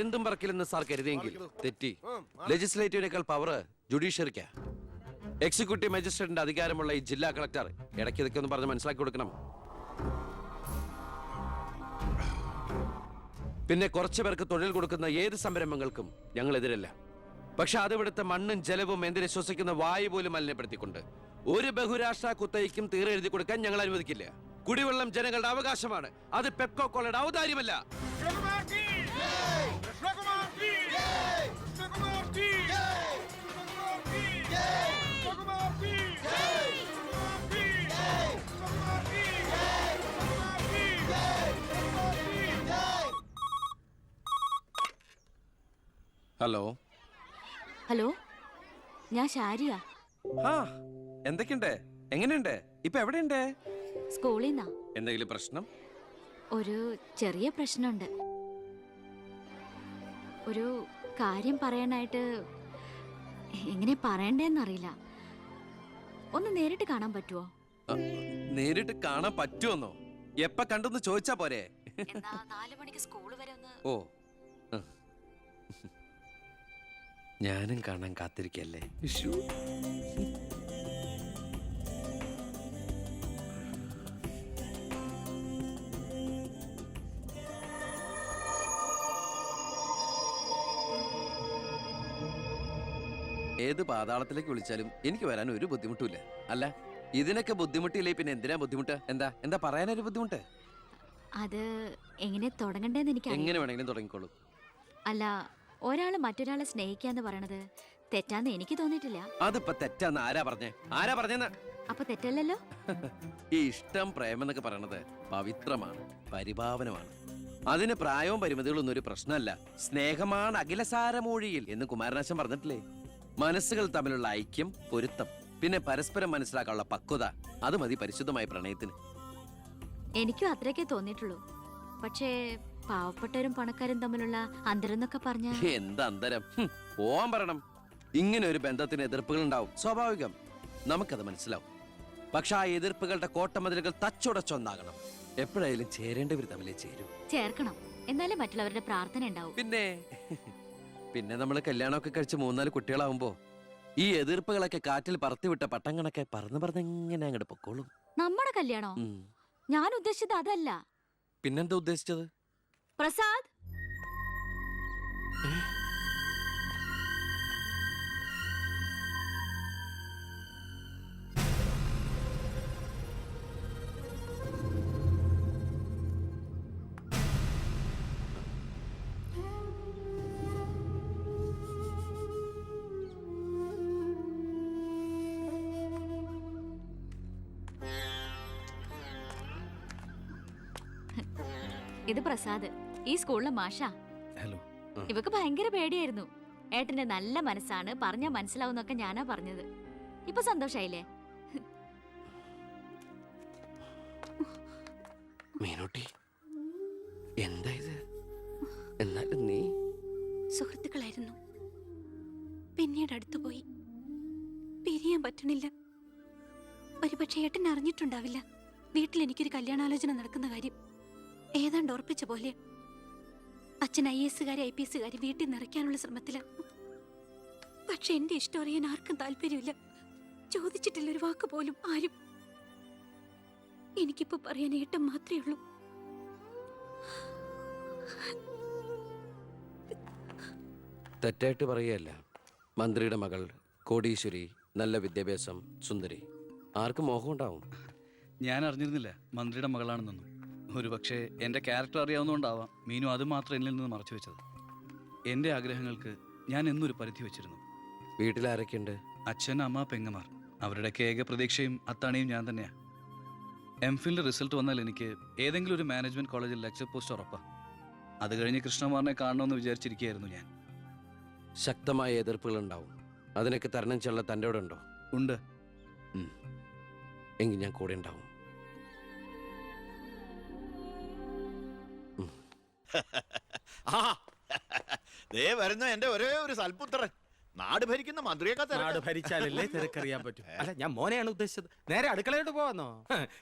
എന്തും പറക്കില്ലെന്ന് സാർ കരുതിയെങ്കിൽ തെറ്റി. ലെജിസ്ലേറ്റീവിനേക്കാൾ power ജുഡീഷ്യറിക്കാ. Executive മജിസ്ട്രേറ്റിന്റെ അധികാരമുള്ള ഈ ജില്ലാ കളക്ടർ ഇടയ്ക്ക് ഇതൊക്കെ ഒന്ന് പറഞ്ഞ് മനസ്സിലാക്കി കൊടുക്കണം. പിന്നെ കുറച്ചു പേർക്ക് തൊഴിൽ കൊടുക്കുന്ന ഏത് സംരംഭങ്ങൾക്കും ഞങ്ങൾ എതിരല്ല. പക്ഷെ അതിവിടുത്തെ മണ്ണും ജലവും എന്തിനെ ശ്വസിക്കുന്ന വായു പോലും മലിനപ്പെടുത്തിക്കൊണ്ട് ഒരു ബഹുരാഷ്ട്ര കുത്തയ്ക്കും തീരെ എഴുതി കൊടുക്കാൻ ഞങ്ങൾ അനുവദിക്കില്ല. കുടിവെള്ളം ജനങ്ങളുടെ അവകാശമാണ്, അത് പെപ്കോ കോളയുടെ ഔദാര്യമല്ല. ഹലോ ഹലോ, ഞാൻ ഷാരിയ. എന്തൊക്കെയുണ്ട്? എങ്ങനെയുണ്ട്? ഇപ്പൊ എവിടെയുണ്ട്? സ്കൂളിൽ നിന്നാ. എന്തെങ്കിലും പ്രശ്നം? ഒരു ചെറിയ പ്രശ്നമുണ്ട്. ഒരു കാര്യം പറയാനായിട്ട് എങ്ങനെ പറയണ്ടേന്നറിയില്ല. ഒന്ന് നേരിട്ട് കാണാൻ പറ്റുമോ? നേരിട്ട് കാണാൻ പറ്റുമെന്നോ? എപ്പ കണ്ടെന്ന് ചോദിച്ചാ പോരെ? 4 മണിക്ക് സ്കൂൾ വരെ ഒന്ന്. ഓ, ഞാനും കാണാൻ കാത്തിരിക്കല്ലേ. ഏത് പാതാളത്തിലേക്ക് വിളിച്ചാലും എനിക്ക് വരാൻ ഒരു ബുദ്ധിമുട്ടില്ല. അല്ല, ഇതിനൊക്കെ ബുദ്ധിമുട്ടില്ലേ പിന്നെ എന്തിനാ ബുദ്ധിമുട്ട്? എന്താ പറയാനൊരു ബുദ്ധിമുട്ട്? അത് എങ്ങനെ തുടങ്ങണ്ടേന്ന് എനിക്ക് എങ്ങനെ വേണമെങ്കിലും തുടങ്ങിക്കോളൂ. അല്ല, ഒരാള് മറ്റൊരാളെ സ്നേഹിക്കാന്ന് പറയണത് തെറ്റാന്ന് എനിക്ക് തോന്നിയിട്ടില്ല. അതിപ്പോ തെറ്റാന്ന് ആരാ പറഞ്ഞെന്ന്? അപ്പൊ തെറ്റല്ലല്ലോ. ഈ ഇഷ്ടം പ്രേമം എന്നൊക്കെ പറയണത് പവിത്രമാണ്, പരിഭാവനമാണ്. അതിന് പ്രായവും പരിമിതികളൊന്നും ഒരു പ്രശ്നമല്ല. സ്നേഹമാണ് അഖിലസാരമൂഴിയിൽ എന്ന് കുമാരനാശൻ പറഞ്ഞിട്ടില്ലേ? മനസ്സുകൾ തമ്മിലുള്ള ഐക്യം, പൊരുത്തം, പിന്നെ പരസ്പരം മനസ്സിലാക്കാനുള്ള പക്വത, അത് മതി പരിശുദ്ധമായ പ്രണയത്തിന്. എനിക്കും അത്രയൊക്കെ തോന്നിയിട്ടുള്ളൂ. പക്ഷേ പാവപ്പെട്ടവരും പണക്കാരും തമ്മിലുള്ള അന്തരം എന്നൊക്കെ പറഞ്ഞ എന്താ അന്തരം? പോവാൻ പറയണം. ഇങ്ങനെ ഒരു ബന്ധത്തിന് എതിർപ്പുകൾ ഉണ്ടാവും, സ്വാഭാവികം, നമുക്കത് മനസ്സിലാവും. പക്ഷെ ആ എതിർപ്പുകളുടെ കോട്ടമതിലുകൾ തച്ചുടച്ചൊന്നാകണം. എപ്പോഴായാലും ചേരേണ്ടവർ തമ്മിലേ ചേരും. ചേർക്കണം, എന്നാലും മറ്റുള്ളവരുടെ പ്രാർത്ഥന ഉണ്ടാവും. പിന്നെ നമ്മൾ കല്യാണമൊക്കെ കഴിച്ച് 3-4 കുട്ടികളാവുമ്പോ ഈ എതിർപ്പുകളൊക്കെ കാറ്റിൽ പറത്തിവിട്ട പട്ടം കണക്കെ പറന്ന് എങ്ങനെ അങ്ങോട്ട് പൊക്കോളും. നമ്മുടെ കല്യാണോ? ഞാൻ ഉദ്ദേശിച്ചത് അതല്ല. പിന്നെന്താ ഉദ്ദേശിച്ചത്? പ്രസാദ്, ഇത് പ്രസാദ്, ഈ സ്കൂളിലെ മാഷാ. ഹലോ. ഇവക്ക് ഭയങ്കര പേടിയായിരുന്നു. ഏട്ടന്റെ നല്ല മനസ്സാണ്, പറഞ്ഞാ മനസ്സിലാവുന്നൊക്കെ ഞാനാ പറഞ്ഞത്. ഇപ്പൊ സന്തോഷായില്ലേ? മീനൂട്ടി, എന്താ ഇത്? എന്നാലും നീ സുഹൃത്തുക്കളായിരുന്നു, പിന്നീട് അടുത്തുപോയി. പിരിയാൻ പറ്റണില്ല. ഒരുപക്ഷെ ഏട്ടൻ അറിഞ്ഞിട്ടുണ്ടാവില്ല വീട്ടിൽ എനിക്കൊരു കല്യാണാലോചന നടക്കുന്ന കാര്യം. ഏതാണ്ട് ഉറപ്പിച്ച പോലെ അച്ഛൻ IAS IPS വീട്ടിൽ നിറയ്ക്കാനുള്ള ശ്രമത്തില. പക്ഷെ എന്റെ ഇഷ്ടം അറിയാൻ ആർക്കും താല്പര്യമില്ല. ചോദിച്ചിട്ടില്ല ഒരു വാക്ക് പോലും ആരും. എനിക്കിപ്പോ പറയാൻ ഏട്ടൻ മാത്രമേ ഉള്ളൂ. തെറ്റായിട്ട് പറയുകയല്ല. മന്ത്രിയുടെ മകൾ, കോടീശ്വരി, നല്ല വിദ്യാഭ്യാസം, സുന്ദരി, ആർക്കും മോഹം ഉണ്ടാവും. ഞാൻ അറിഞ്ഞിരുന്നില്ല മന്ത്രിയുടെ മകളാണെന്നൊന്നും. ഒരു പക്ഷേ എൻ്റെ ക്യാരക്ടർ അറിയാവുന്നതുകൊണ്ടാവാം മീനു അത് മാത്രം എന്നിൽ നിന്ന് മറച്ചു വെച്ചത്. എൻ്റെ ആഗ്രഹങ്ങൾക്ക് ഞാൻ എന്നൊരു പരിധി വെച്ചിരുന്നു. വീട്ടിലാരൊക്കെയുണ്ട്? അച്ഛൻ, അമ്മ, പെങ്ങമാർ. അവരുടെയൊക്കെ ഏക പ്രതീക്ഷയും അത്താണിയും ഞാൻ തന്നെയാണ്. MPhilന്റെ റിസൾട്ട് വന്നാൽ എനിക്ക് ഏതെങ്കിലും ഒരു മാനേജ്മെന്റ് കോളേജിൽ ലെക്ചർ പോസ്റ്റ് ഉറപ്പാ. അത് കഴിഞ്ഞ് കൃഷ്ണകുമാറിനെ കാണണമെന്ന് വിചാരിച്ചിരിക്കുകയായിരുന്നു ഞാൻ. ശക്തമായ എതിർപ്പുകൾ ഉണ്ടാവും, അതിനൊക്കെ തരണം ചെയ്യാനുള്ള തൻ്റെ അവിടെ ഉണ്ടോ? ഉണ്ട്. എങ്കിൽ ഞാൻ കൂടെ ഉണ്ടാവും. വരുന്ന എന്റെ ഒരേ ഒരു സൽപുത്രൻ. നാട് ഭരിക്കുന്ന മന്ത്രിയൊക്കെ നാട് ഭരിച്ചാലല്ലേ തിരക്കറിയാൻ പറ്റും. അല്ല, ഞാൻ മോനെയാണ് ഉദ്ദേശിച്ചത്. നേരെ അടുക്കളയോട്ട് പോവാന്നോ?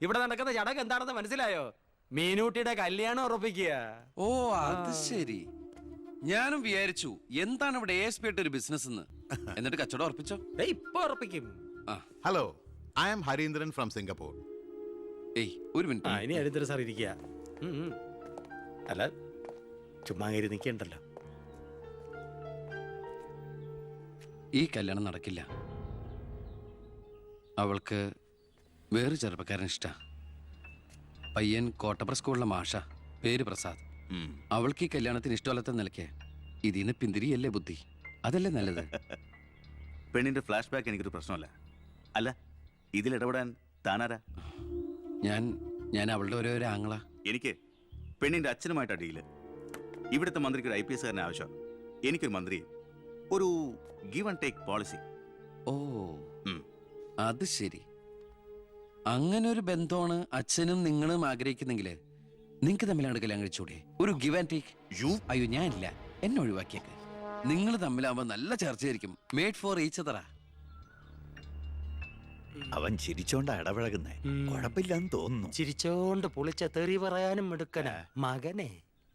ഇവിടെ നടക്കുന്ന ചടങ്ങ് എന്താണെന്ന് മനസ്സിലായോ? മീനൂട്ടിയുടെ കല്യാണം ഉറപ്പിക്കുക. ഓ, അത് ശരി. ഞാനും വിചാരിച്ചു എന്താണ് ഇവിടെ ASP ആയിട്ട് ഒരു ബിസിനസ് എന്ന്. എന്നിട്ട് കച്ചവടം ഉറപ്പിച്ചോ? ഇപ്പൊ ഉറപ്പിക്കും. Hello, I am Hareendran from Singapore. ഏയ് ഒരു ആ മിനിറ്റ്. ഇനി ഹരീന്ദ്രൻ സാർ ഇരിക്കുക. അല്ല ചുമ്മാ കയറി നിൽക്കണ്ടല്ലോ. ഈ കല്യാണം നടക്കില്ല. അവൾക്ക് വേറെ ചെറുപ്പക്കാരൻ ഇഷ്ടാ. പയ്യൻ കോട്ടപ്പുറ സ്കൂളിലെ മാഷ, പേര് പ്രസാദ്. അവൾക്ക് ഈ കല്യാണത്തിന് ഇഷ്ടമല്ലാത്ത നിലയ്ക്ക് ഇതിന്ന് പിന്തിരിയല്ലേ ബുദ്ധി. അതല്ലേ നല്ലത്. പെണ്ണിന്റെ ഫ്ലാഷ് ബാക്ക് എനിക്കൊരു പ്രശ്നമല്ല. അല്ല, ഇതിൽ ഇടപെടാൻ താനാരാ? ഞാൻ അവളുടെ ഓരോ ആങ്ങളാ. എനിക്ക് പെണ്ണിന്റെ അച്ഛനുമായിട്ട് ഡീല്. ഇവിടുത്തെ മന്ത്രിക്ക് ഒരു IPS കാരനെ ആവശ്യം. എനിക്കൊരു മന്ത്രിയെ. ഒരു ഗീവ് ആൻഡ് ടേക്ക് പോളിസി. ഓ അത് ശരി. അങ്ങനെ ഒരു ബന്ധമാണ് അച്ഛനും നിങ്ങളും ആഗ്രഹിക്കുന്നെങ്കിൽ നിങ്ങൾക്ക് തമ്മിലാണ് കല്യാണം കഴിച്ചൂടെ? ഒരു ഗിവ് ആൻഡ് ടേക്ക്. അയ്യോ ഞാനില്ല, എന്നെ ഒഴിവാക്കിയേക്ക്. നിങ്ങൾ തമ്മിലാവുമ്പോ നല്ല ചർച്ചയായിരിക്കും. മേഡ് ഫോർ ഈച്ച് അതറാ. അവൻ ചിരിച്ചോണ്ടാ ഇടപഴകുന്നേ. കുഴപ്പമില്ലെന്ന് തോന്നുന്നു. ചിരിച്ചോണ്ട് പൊളിച്ച തെറി പറയാനും എടുക്കന മകനെ.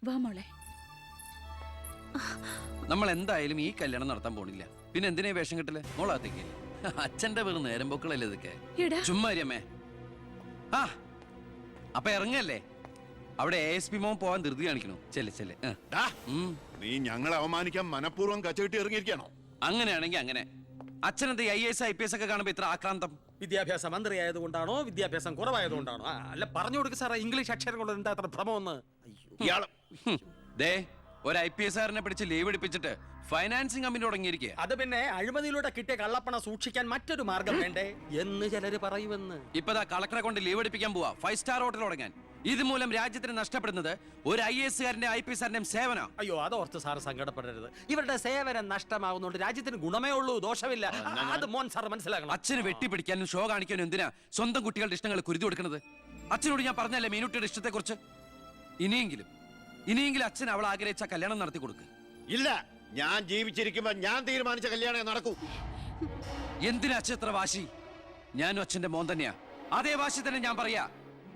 വാ മോളെ. നമ്മൾ എന്തായാലും ഈ കല്യാണം നടത്താൻ പോണില്ല. പിന്നെ എന്തിനാ വേഷം കെട്ടല്? മോളാത്തേക്ക് അച്ഛന്റെ വെറും നേരം പൊക്കളല്ലേ ഇതൊക്കെ. ചുമ്മാരിയമ്മേ. ആ അപ്പൊ ഇറങ്ങല്ലേ. അവിടെ ASP മോൻ പോവാൻ ധൃതി കാണിക്കണു. ചെല്ലെ. നീ ഞങ്ങളെ അവമാനിക്കാൻ മനഃപൂർവ്വം കച്ചകെട്ടി ഇറങ്ങിയിരിക്കണോ? അങ്ങനെയാണെങ്കിൽ അങ്ങനെ. അച്ഛനെന്ത് IAS IPS ഒക്കെ കാണുമ്പോ ഇത്ര ആക്രാന്തം? വിദ്യാഭ്യാസ മന്ത്രി ആയതുകൊണ്ടാണോ വിദ്യാഭ്യാസം കുറവായതുകൊണ്ടാണോ? അല്ല പറഞ്ഞു കൊടുക്ക സാറേ, ഇംഗ്ലീഷ് അക്ഷരം കൊണ്ട് എന്താ അത്ര ഭ്രമമെന്ന്. ദേ ഒരു IPS കാരനെ പിടിച്ച് ലീവ് എടുപ്പിച്ചിട്ട് ഫൈനാൻസിങ് കമ്പനി തുടങ്ങിയിരിക്കുക. അത് പിന്നെ അഴിമതിയിലൂടെ കിട്ടിയ കള്ളപ്പണം സൂക്ഷിക്കാൻ മറ്റൊരു മാർഗം വേണ്ടേ എന്ന് ചിലര് പറയുമെന്ന്. ഇപ്പതാ കളക്ടറെ കൊണ്ട് ലീവ് എടുപ്പിക്കാൻ പോവാ 5 സ്റ്റാർ ഹോട്ടൽ തുടങ്ങാൻ. ഇതുമൂലം രാജ്യത്തിന് നഷ്ടപ്പെടുന്നത് ഒരു IAS കാരന്റെ IPS കാരന്റെയും സേവന. അയ്യോ അതോർത്ത് സാറ് സങ്കടപ്പെടരുത്. ഇവരുടെ സേവനം നഷ്ടമാകുന്നതുകൊണ്ട് രാജ്യത്തിന് ഗുണമേ ഉള്ളൂ, ദോഷമില്ല. അത് മോൻ സാർ മനസ്സിലാക്കണം. അച്ഛന് വെട്ടിപ്പിടിക്കാനും ഷോ കാണിക്കാനും എന്തിനാ സ്വന്തം കുട്ടികളുടെ ഇഷ്ടങ്ങൾ കുരുതി കൊടുക്കുന്നത്? അച്ഛനോട് ഞാൻ പറഞ്ഞല്ലേ മീനുട്ടിയുടെ ഇഷ്ടത്തെ കുറിച്ച്. ഇനിയെങ്കിലും അച്ഛൻ അവൾ ആഗ്രഹിച്ച കല്യാണം നടത്തി കൊടുക്ക്. ഇല്ല, ഞാൻ ജീവിച്ചിരിക്കുമ്പോ ഞാൻ തീരുമാനിച്ച കല്യാണം നടക്കൂ. എന്തിനാ അച്ഛൻ എത്ര വാശി? ഞാനും അച്ഛന്റെ മോൻ തന്നെയാ. അതേ വാശി തന്നെ ഞാൻ പറയാ.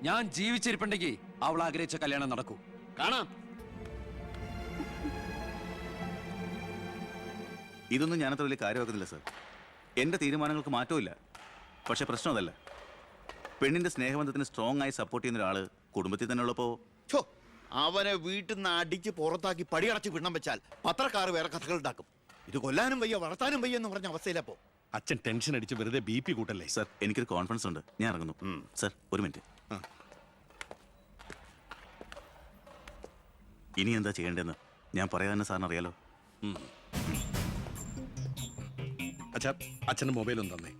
ഞാൻ ജീവിച്ചിരിപ്പുണ്ടെങ്കിൽ അവൾ ആഗ്രഹിച്ച കല്യാണം നടക്കൂ. കാണാം. ഇതൊന്നും ഞാനത്ര വലിയ കാര്യമാക്കുന്നില്ല സർ. എൻ്റെ തീരുമാനങ്ങൾക്ക് മാറ്റമില്ല. പക്ഷെ പ്രശ്നം അതല്ല. പെണ്ണിന്റെ സ്നേഹബന്ധത്തിന് സ്ട്രോങ് ആയി സപ്പോർട്ട് ചെയ്യുന്ന ഒരാള് കുടുംബത്തിൽ തന്നെ ഉള്ളപ്പോ അവനെ വീട്ടിൽ നിന്ന് അടിച്ച് പുറത്താക്കി പടിയടച്ച് വിടണം വെച്ചാൽ പത്രക്കാർ വേറെ കഥകൾ ഉണ്ടാക്കും. ഇത് കൊല്ലാനും വയ്യ വളർത്താനും വയ്യ എന്ന് പറഞ്ഞ അവസ്ഥയിലപ്പോ അച്ഛൻ ടെൻഷൻ അടിച്ച് വെറുതെ BP കൂട്ടല്ലേ. സർ, എനിക്കൊരു കോൺഫിഡൻസ് ഉണ്ട്. ഞാൻ ഇറങ്ങുന്നു. സർ ഒരു മിനിറ്റ്. ഇനി എന്താ ചെയ്യേണ്ടതെന്ന് ഞാൻ പറയാതെ സാറിന് അറിയാലോ. അച്ഛൻ്റെ മൊബൈലും തന്നേ.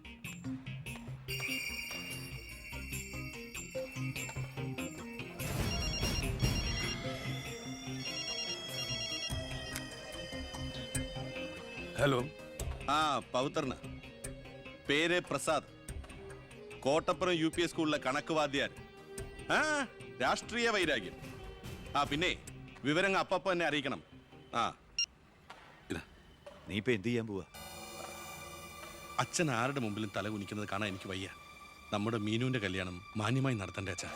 ഹലോ. പവിത്രന് പേര് പ്രസാദ്. കോട്ടപ്പുറം UP സ്കൂളിലെ കണക്ക് വാദ്യാർ. രാഷ്ട്രീയ വൈരാഗ്യം. പിന്നെ വിവരങ്ങൾ അപ്പപ്പോ എന്നെ അറിയിക്കണം. നീ ഇപ്പൊ എന്ത് ചെയ്യാൻ പോവാ? അച്ഛൻ ആരുടെ മുമ്പിലും തല കുനിക്കുന്നത് കാണാൻ എനിക്ക് വയ്യ. നമ്മുടെ മീനുവിന്റെ കല്യാണം മാന്യമായി നടത്തണ്ടേ അച്ഛാ?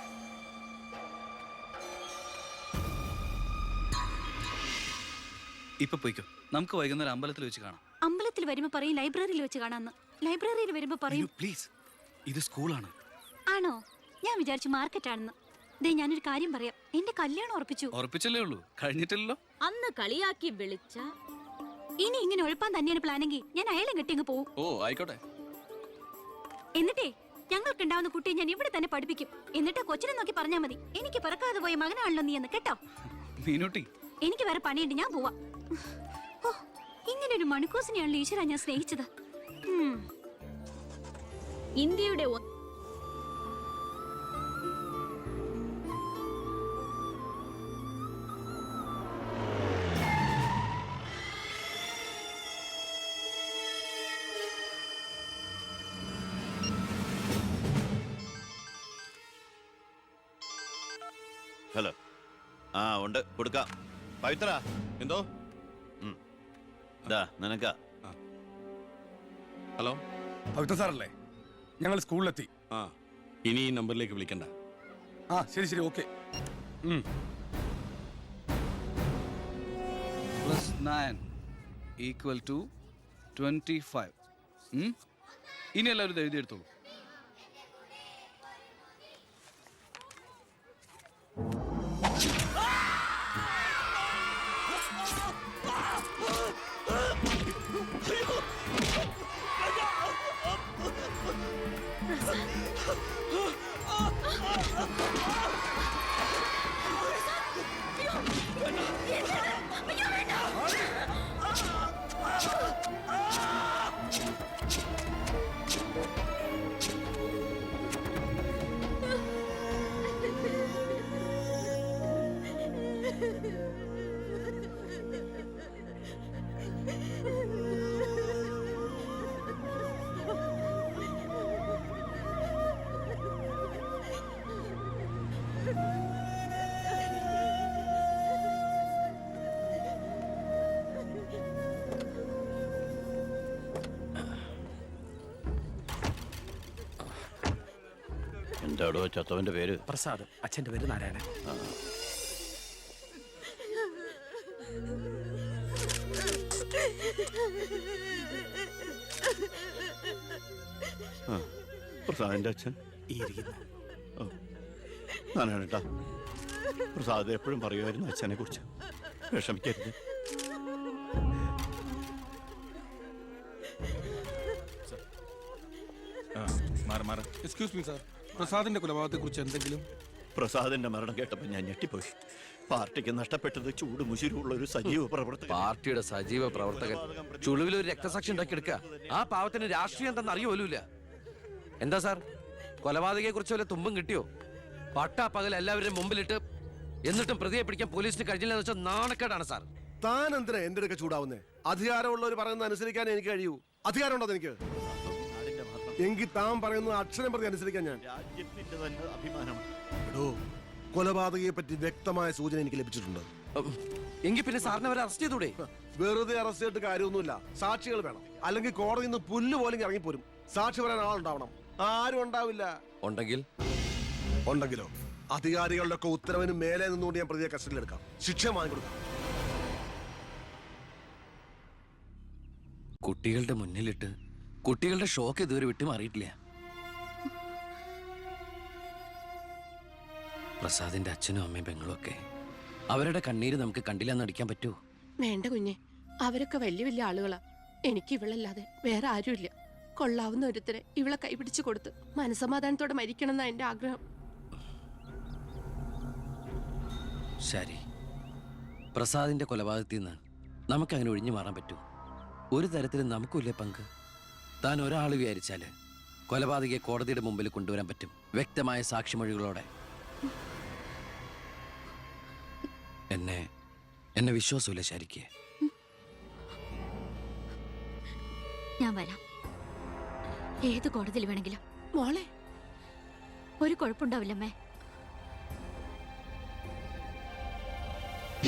ഇപ്പൊ പോയിക്കോ. നമുക്ക് വൈകുന്നേരം അമ്പലത്തിൽ വെച്ച് കാണാം. അമ്പലത്തിൽ വരുമ്പോ പറയും ലൈബ്രറിയിൽ വെച്ച് കാണാന്ന്. ലൈബ്രറിയിൽ വരുമ്പോ പറയും പ്ലീസ്, ഇത് സ്കൂളാണ്. ആണോ? ഞാൻ വിചാരിച്ചു മാർക്കറ്റ് ആണെന്ന്. ദേ ഞാനൊരു കാര്യം പറയാം. എന്റെ കല്യാണം ഉറപ്പിച്ചല്ലേ ഉള്ളൂ, കഴിഞ്ഞിട്ടില്ലല്ലോ. അന്ന് കളിയാക്കി വിളിച്ച ഇനി ഇങ്ങനെ ഒഴിപ്പാൻ തന്നെയാണ് പ്ലാനെങ്കിൽ ഞാൻ അയാളെ കെട്ടി അങ്ങ് പോവും. ഓ ആയിക്കോട്ടെ. എന്നിട്ടേ ഞങ്ങൾക്ക് ഉണ്ടാവുന്ന കുട്ടിയെ ഞാൻ ഇവിടെ തന്നെ പഠിപ്പിക്കും. എന്നിട്ട് കൊച്ചിനെ നോക്കി പറഞ്ഞാൽ മതി, എനിക്ക് പിറക്കാതെ പോയ മകനാണല്ലോ നീ എന്ന്. കേട്ടോ മീനുട്ടി? എനിക്ക് വേറെ പണിയുണ്ട്, ഞാൻ പോവാ. ഓ, ഇങ്ങനെ ഒരു മണിക്കൂസിനെയാണല്ലോ ഈശ്വര ഞാൻ സ്നേഹിച്ചത്. ഇന്ത്യയുടെ ഹലോ. ഉണ്ട്, കൊടുക്കാം. പവിത്ര എന്തോ? നിനക്കാ. ഹലോ, പവിത്ര സാറല്ലേ? ഞങ്ങൾ സ്കൂളിലെത്തി. ഇനി ഈ നമ്പറിലേക്ക് വിളിക്കണ്ട. ശരി ഓക്കെ. Plus 9 equal to 25. ഇനി എല്ലാവരും ഇത് എഴുതിയെടുത്തോളൂ. എന്താടോ ചത്തവന്റെ പേര്? പ്രസാദ്. അച്ഛന്റെ പേര് നാരായണൻ. പ്രസാദിന്റെ അച്ഛൻ ഈ ഇരിക്കുന്ന. ഞാനാണേട്ടാ. പ്രസാദ് എപ്പോഴും പറയുമായിരുന്നു അച്ഛനെ കുറിച്ച്. വിഷമിക്കരുത്. എക്സ്ക്യൂസ് മീ സാർ, പ്രസാദിന്റെ കൊലപാതകത്തെ കുറിച്ച് എന്തെങ്കിലും? പ്രസാദിന്റെ മരണം കേട്ടപ്പോൾ ഞാൻ ഞെട്ടിപ്പോയി. പാർട്ടിക്ക് നഷ്ടപ്പെട്ടത് ചൂട് മുശിരുള്ള ഒരു സജീവ പ്രവർത്തകൻ. പാർട്ടിയുടെ സജീവ പ്രവർത്തകൻ ചുളുവിൽ ഒരു രക്തസാക്ഷി ഉണ്ടാക്കിയെടുക്കുക. ആ പാവത്തിന് രാഷ്ട്രീയം എന്തെന്ന് അറിയുമല്ല. എന്താ സാർ, കൊലപാതകയെ കുറിച്ച് വല്ല തുമ്പും കിട്ടിയോ? പട്ടാ പകൽ എല്ലാവരും മുമ്പിലിട്ട് എന്നിട്ടും പ്രതിയെ പിടിക്കാൻ പോലീസിന് കഴിഞ്ഞില്ലെന്ന് വെച്ചാൽ നാണക്കേടാണ് സാർ. താൻ എന്തിനാ എന്റെ അടുക്ക ചൂടാവുന്നേ? അധികാരമുള്ളവർ പറയുന്നത് അനുസരിക്കാൻ എനിക്ക് കഴിയൂ. അധികാരം ഉണ്ടോ എനിക്ക്? എങ്കിൽ താൻ പറയുന്നത് അക്ഷരം പ്രതി അനുസരിക്കാൻ ഞാൻ. രാജ്യത്തിന്റെ തന്നെ അഭിമാനമാണ്. എടോ, കൊലപാതകയെ പറ്റി വ്യക്തമായ സൂചന എനിക്ക് ലഭിച്ചിട്ടുണ്ട്. എങ്കിൽ പിന്നെ സാറിനെ അവരെ അറസ്റ്റ് ചെയ്തൂടെ? വെറുതെ അറസ്റ്റ് ചെയ്തിട്ട് കാര്യമൊന്നുമില്ല. സാക്ഷികൾ വേണം. അല്ലെങ്കിൽ കോടതിയിൽ നിന്ന് പുല്ല് പോലും ഇറങ്ങിപ്പോരും. സാക്ഷി പറയാൻ ആളുണ്ടാവണം. ആരും ഉണ്ടാവില്ല. ഉണ്ടെങ്കിലോ അധികാരികളുടെ ഒക്കെ ഉത്തരവിന് മേലെ നിന്നുകൊണ്ട് ഞാൻ പ്രതിയെ കസ്റ്റഡിയിലെടുക്കാം. ശിക്ഷ വാങ്ങിക്കൊടുക്കാം. കുട്ടികളുടെ മുന്നിലിട്ട് കുട്ടികളുടെ ഷോക്ക് ഇതുവരെ വിട്ടുമാറിയിട്ടില്ല. പ്രസാദിന്റെ അച്ഛനും അമ്മയും പെങ്ങളും ഒക്കെ അവരുടെ കണ്ണീര് നമുക്ക് കണ്ടില്ലെന്ന് നടിക്കാൻ പറ്റുമോ? വേണ്ട കുഞ്ഞെ, അവരൊക്കെ വലിയ വലിയ ആളുകളാ. എനിക്ക് ഇവളല്ലാതെ വേറെ ആരുമില്ല. കൊള്ളാവുന്ന ഒരുത്തരെ ഇവളെ കൈപിടിച്ചു കൊടുത്ത് മനസമാധാനത്തോടെ മരിക്കണം എന്നാ എന്റെ ആഗ്രഹം. ശരി, പ്രസാദിന്റെ കൊലപാതകത്തിൽ നിന്ന് നമുക്കങ്ങനെ ഒഴിഞ്ഞു മാറാൻ പറ്റൂ? ഒരു തരത്തിലും നമുക്കില്ലേ പങ്ക്? താൻ ഒരാൾ വിചാരിച്ചാല് കൊലപാതകയെ കോടതിയുടെ മുമ്പിൽ കൊണ്ടുവരാൻ പറ്റും, വ്യക്തമായ സാക്ഷിമൊഴികളോടെ. എന്നെ വിശ്വാസമില്ല ശരിക്ക്. ഞാൻ വരാം. ഏത് കോടതിയിൽ വേണമെങ്കിലും. മോളെ, ഒരു കുഴപ്പമുണ്ടാവില്ലമ്മേ.